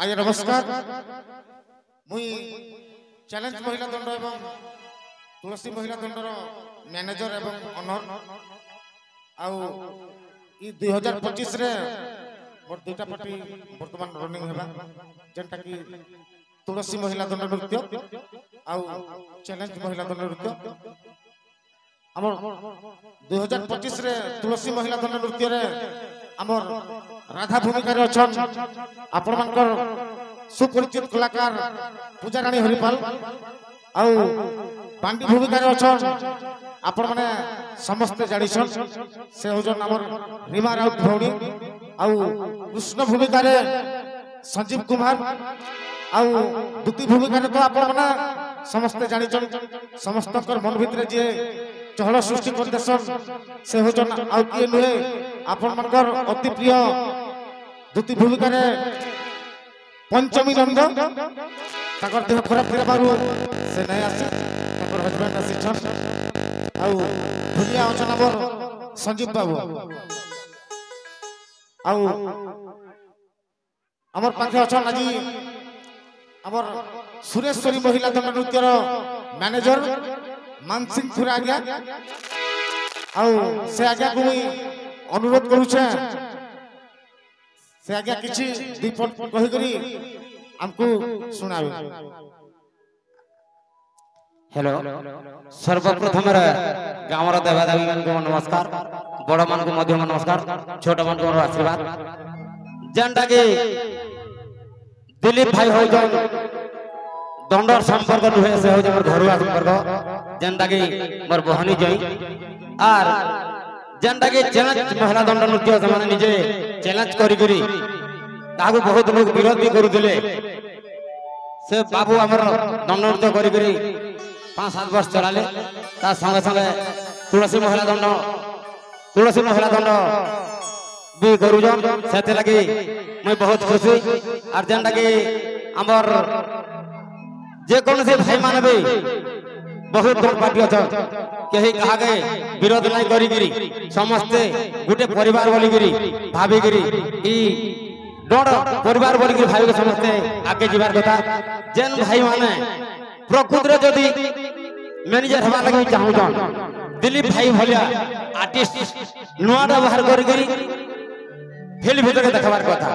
आज्ञा नमस्कार मुई चैलेंज महिला दंड एवं तुलसी महिला दंडर मैनेजर एवं ऑनर आउ 2025 रे मोर दुटा पार्टी वर्तमान रनिंग हेबा जेंटा कि तुलसी महिला दंड नृत्य आउ चैलेंज महिला दंड नृत्य हमर 2025 रे तुलसी महिला दंड नृत्य रे हमर राधा भूमिका रे अछन आपण मानकर सुपरिचित कलाकार पूजा रानी हरिपाल आउ पांडी भूमिका रे अछन आपण माने समस्त जानिछन से होजन हमर रीमा राउत भौणी आउ कृष्ण भूमिका रे संजीव कुमार आउ दुती भूमिका रे तो आपण माने समस्त जानिछन समस्तकर मन भितरे जे चहल सृष्टि कर देसन से होजन आउ किए नुहे आपण मानकर अति प्रिय दुती भूमिका रे पंचमी नंद ताकर देह खराब थिला बारू से नै आसी ताकर हस्बैंड आसी छन आउ दुनिया अचना बर संजीव बाबू आउ हमर पाखे अछन आजी हमर सुरेश्वरी महिला दंड नृत्य रो मैनेजर मानसिंह खुरा आज्ञा आउ से आज्ञा को मुई अनुरोध करू छे से आज्ञा किछि दीपट कहि करी हमको सुनावे। हेलो सर्वप्रथम गाँवर देवादेवी मान को नमस्कार बड़ मान को मध्यम नमस्कार छोट मान को आशीर्वाद जेनटा कि दिलीप भाई हो दंडर संपर्क नुहे से हो मोर घरुआ संपर्क जेनटा कि मोर बहनी जई आर जेनटा कि चैलेंज महिला दंड नृत्य से माने निजे चैलेंज करी करी ताकू बहुत लोग विरोध भी करुले से बाबू हमर दंड नृत्य करी करी 5-7 वर्ष चलाले ता संगे संगे तुलसी महिला दंड भी करूजन सेते लगी मैं बहुत खुशी और जेनटा कि हमर जे कौन से भाई माने भी बहुत दंड पार्टी अछ कहीं कहा गए विरोध नहीं करी गिरी समस्ते गुटे परिवार बोली गिरी भाभी गिरी ई दंड परिवार बोली गिरी भाई के समस्ते आगे जीवार कथा जेन भाई माने प्रकृत रे जदी मैनेजर हवा लगे चाहू जन दिलीप भाई भलिया आर्टिस्ट नुआ व्यवहार करी गिरी फिल्म भीतर देखबार कथा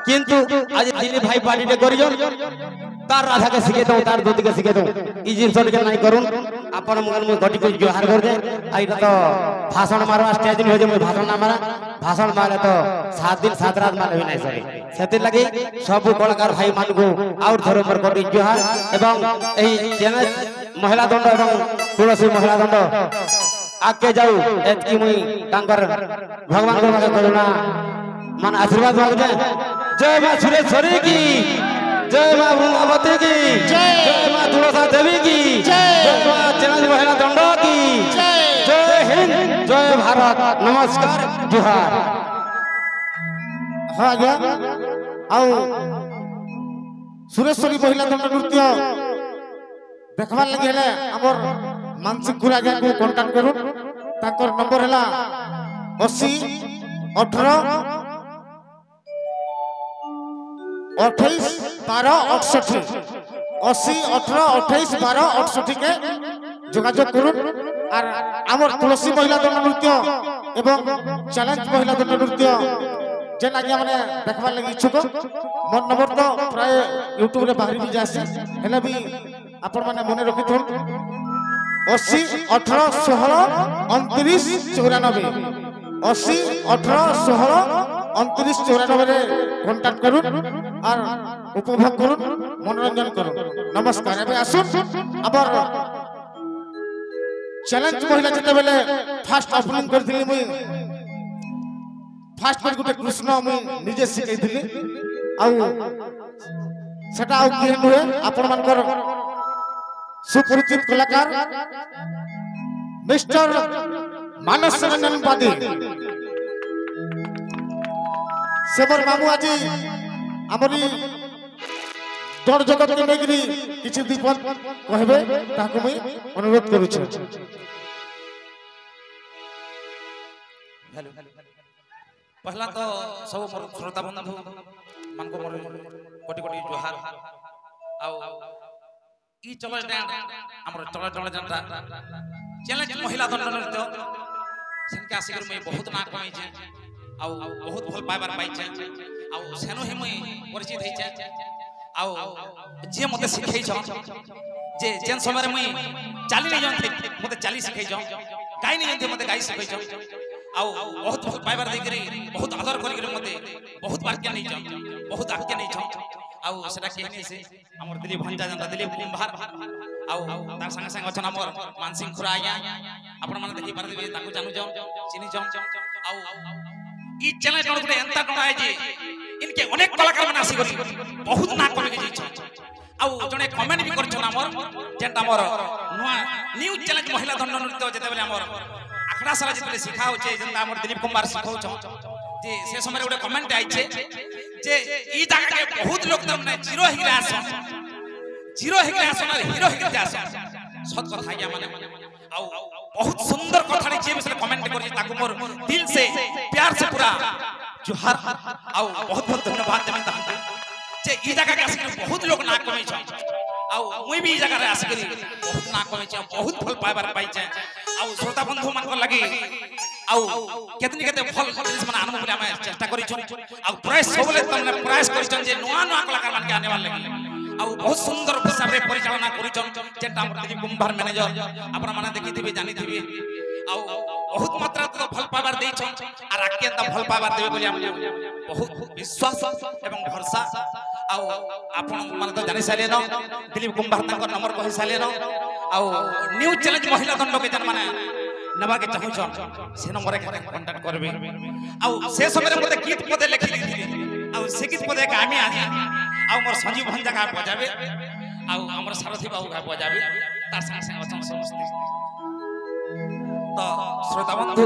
किंतु आज दिलीप भाई पार्टी टे करी जन तार राधा के सिखे दो तार दूध के सिखे दो ई जिन के नहीं करूं अपन मगन में घटी को जोहार कर दे आइटा तो भाषण मारवा स्टेज में हो जे मैं भाषण ना मारा भाषण मारे तो 7 दिन 7 रात मारे नहीं सरी सेति लगी सब कलाकार भाई मान को और थरो पर घटी जोहार एवं एही चैलेंज महिला दंड एवं तुलसी महिला दंड आके जाऊ एतकी मुई तांकर भगवान को मागे करुणा मन आशीर्वाद मांगते जय मां सुरेश्वरी की जय मां वृंदावती की जय मां तुलसा देवी की जय मां चैलेंज महिला दंड की जय हिंद जय भारत नमस्कार जोहार। हाँ आज्ञा आउ सुरेश्वरी महिला दंड नृत्य देखबार लगी हेले हमर मानसिक खुरा आज्ञा को कांटेक्ट करू ताकर नंबर हैला 80 18 28 12 68 80 18 28 12 68 के जोगाजोग करूँ और आमर तुलसी महिला दंड नृत्य एवं चैलेंज महिला दंड नृत्य जेन आज्ञा माने देखबार लगी इच्छुक मोर नंबर तो प्राय यूट्यूब रे बाहरी भी जासी हेले भी आपण माने मने रखिथुन 80 18 16 29 94 80 18 16 29 94 रे कांटेक्ट करूं और उपभोग करूं मनोरंजन करूं। नमस्कार एबे आसुन अबर चैलेंज महिला जते बेले फास्ट ओपनिंग करथिली मुई फास्ट पर गुटे कृष्ण मुई निजे सिखैथिली आउ सेटा आउ के नुहे आपण मानकर सुपरिचित कलाकार मिस्टर मानस रंजन पादी सेबर मामू आज हमरी दौड़ जगत के नेगरी किछि दीपक कहबे ताको मैं अनुरोध करू छी। पहला तो सब श्रोता बंधु मानको मोर कोटि कोटि जोहार आउ ई चलो स्टैंड हमर चलो चलो जनता चैलेंज महिला दंड नृत्य सेनका आसिकर मैं बहुत ना कमाई छे आउ बहुत भल पाइबार पाई छे आउ सेनो हे मैं परिचित हे छे आउ जे मते सिखै छ जे जेन समय रे मैं चाली नै जानथे मते चाली सिखै छ गाई नै जानथे मते गाई सिखै छ आउ बहुत भल पाइबार दे करी बहुत आदर करी करी मते बहुत वाक्य नै छ बहुत आज्ञा नै छ आउ सेटा केहनी से हमर दिलीप भंजा जनता दिलीप कुंभार आउ तार संग संग अछन हमर मानसिंह खुरा आया आपण माने देखि पारबे ताकू जानू जाऊ चिनी जाऊ आउ ई चैलेंज कोन गुटे एंता कोन आए जे इनके अनेक कलाकार माने आसी गली बहुत ना कमे के जाई आउ जने कमेंट भी करछन हमर जेंटा हमर नुआ न्यू चैलेंज महिला दंड नृत्य जेते बेले हमर आखड़ा साला जेते सिखाउ छे जेंटा हमर दिलीप कुमार सिखाउ छ जे से समय गुटे कमेंट आइ छे जे ई जगह के बहुत लोग त माने जीरो हिगरे आसन और हीरो हिगरे आसन सत कथा या माने आउ बहुत सुंदर कथा जे बिसरे कमेंट कर ताकू मोर दिल से प्यार से पूरा जोहार आउ बहुत बहुत धन्यवाद देबे ताकू जे ई जगह के आसी बहुत लोग ना कमै छ आउ मुई भी ई जगह रे आसी करी बहुत ना कमै छ बहुत फल पाइबार पाइ छ आउ श्रोता बंधु मान को लगी आउ केतनी केते फल जिनिस माने आनम बोले हम चेष्टा करी छु आउ प्रयास सबले तमने प्रयास करिछन जे नुआ नुआ कलाकार मान के आने वाला लगी आउ बहुत सुंदर हिसाब रे परिचालना करिछन जेटा हमर दिलीप कुंभार मैनेजर आपण माने देखिथिबे जानिथिबे आउ बहुत मात्रा तो फल पाइबार देइ छ आ आके त फल पाइबार देबे बोली हम बहुत विश्वास एवं भरोसा आउ आपण माने तो जानि साले न दिलीप कुंभार तांकर नंबर कहि साले न आउ न्यू चैलेंज महिला दंड के जन माने नबा के चाहू छ से नंबर के कांटेक्ट करबे आउ से समय मते गीत पदे लिखि दिथिले आउ से गीत पदे का आमी आज आउ मोर संजीव भंजा का बजाबे आउ हमर सारथी बाबू का बजाबे तार संग संग अचन समस्त तो श्रोता बंधु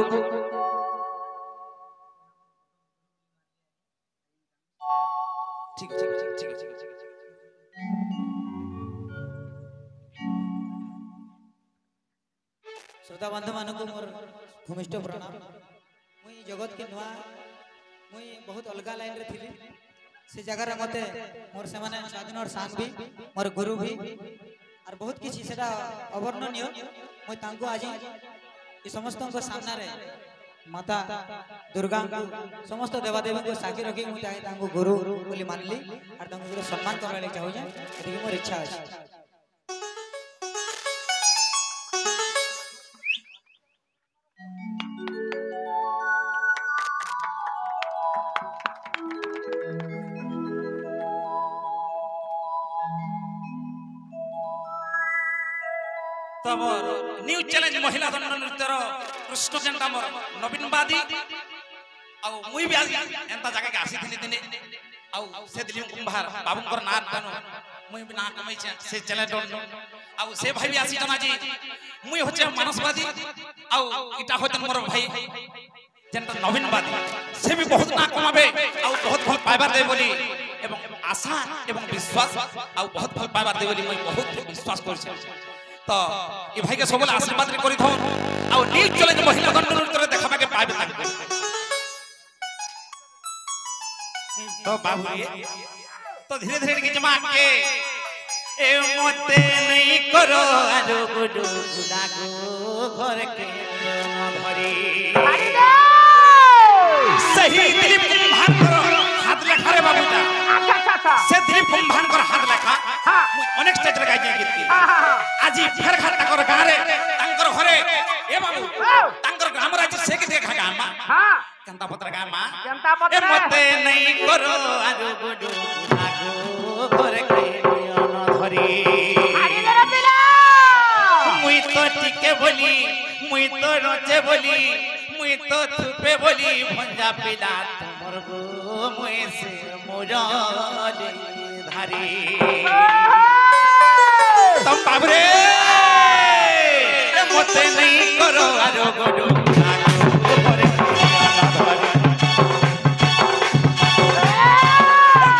ठीक ठीक ठीक ठीक श्रोता बंधु मानक मोर भूमिष्ठ प्रणाम मुई जगत के नुआ मुई बहुत अलगा लाइन रे थिली से जगह रे मते मोर से माने स्वाधीन और सांग भी मोर गुरु भी और बहुत किछि सेटा अवर्णनीय मुई तांको आज ई समस्त को सामना रे माता दुर्गा समस्त देवादेवी को साक्षी रखी मुई तांको गुरु बोली मानली और तांको सम्मान करबा ले चाहू जे एति मोर इच्छा अछि तमर न्यू चैलेंज महिला दंड नृत्यर कृष्ण जेंटा मोर नवीन बादी आउ मुई भी आज एंता जगह के आसी थिनी दिने आउ से दिलीप कुंभार बाबूंकर ना दानो मुई भी ना कमै छ से चैलेंज आउ से भाई भी आसी जना जी मुई होचे मानसवादी आउ इटा होतन मोर भाई जेंटा नवीन बादी से भी बहुत ना कमाबे आउ बहुत भल पाइबार दे बोली एवं आशा एवं विश्वास आउ बहुत भल पाइबार दे बोली मुई बहुत विश्वास कर छ तो ई भाई के सबले आशीर्वाद रे करी थौ आ न्यू चैलेंज महिला दंड नृत्य रे देखाबा के पाइबे ताकू तो बाबू रे तो धीरे धीरे के जमा के ए मते नहीं करो आरो गुडू गुडागो घर के भरी सही दिलीप कुंभार करो हाथ लेखा रे बाबूटा से दिलीप कुंभार कर हाथ लेखा अनेक स्टेज रे गाई गीत की आज फेर घाट कर गारे तांकर घरे ए बाबू तांकर ग्राम राज्य से के देखा गामा चंता पत्र गामा ए मते नहीं करो आरो गुडू गुडागो घर के नियन धरी मुई तो टिके बोली मुई तो रचे बोली मुई तो थुपे बोली भंजा पिला तुमर गो मुई से मुरली धारी तुम बाबरे मते नहीं करो आरो गुडू गुडागो घर के नियन धरी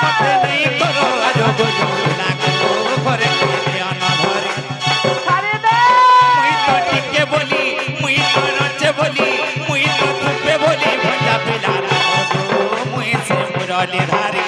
मते नहीं करो आरो गुडू गुडागो घर के नियन धरी मुई तो टिके बोली मुई तो रचे बोली मुई तो थुपे बोली भंजा पिला तुमर गो मुई से मुरली धारी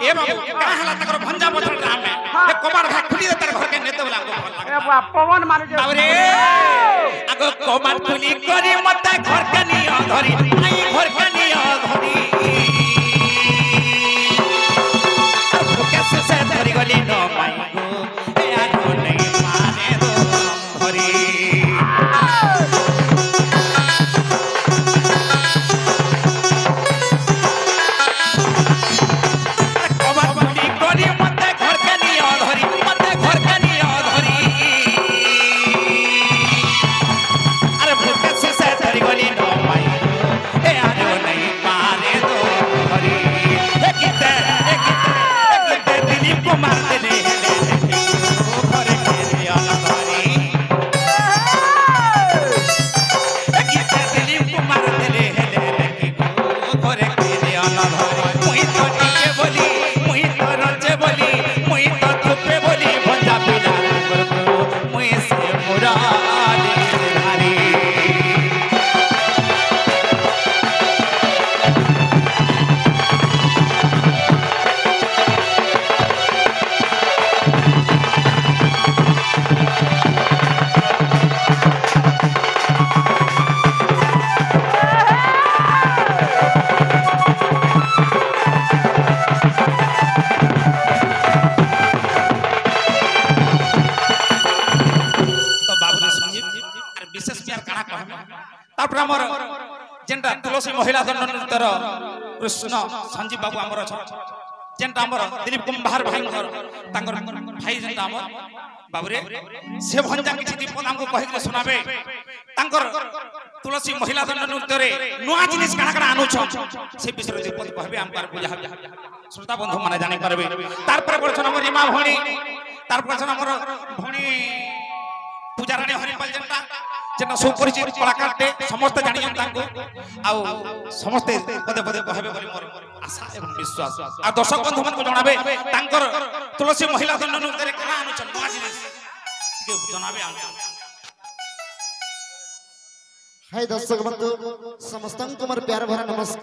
ए बाबू का हला तकर भंजा बछड़ राम में ए कबाड़ घा खुली दे तार घर के नेते वाला को भल लागे ए बा पवन मारे जे अरे आगो कबाड़ खुली करी मत घर के निया धरी आई घर के निया धरी कैसे से धरी गली न पाई गो ए आगो नहीं मारे दो धरी तुलसी महिला दंड नृत्यर कृष्ण संजीव बाबू आमर जेनटा आमर दिलीप कुंभार भाई भाई जेनटा आमर बाबूरे से भंजा किछि दीपन हमको कहि के सुनाबे तांकर तुलसी महिला दंड नृत्य रे नुआ जिनिस काना काना आनु छ से विषय दीपन कहबे हमकार बुझा श्रोता बंधु माने जानि परबे तार पर परछन हमर रीमा भणी तार परछन हमर भणी पूजा रानी हरिपाल जेनटा जेना सुपरिचित कलाकार टे समस्त जानि तांको आउ समस्त पदे पदे कहबे बोली मोर आशा एवं विश्वास आ दर्शक बंधु मन को जणाबे तांकर तुलसी महिला दंड नृत्य रे काना आनु छ नुआ जिनिस के जणाबे हमको हाय दर्शक बंधु समस्त कुमार प्यार भरा नमस्कार।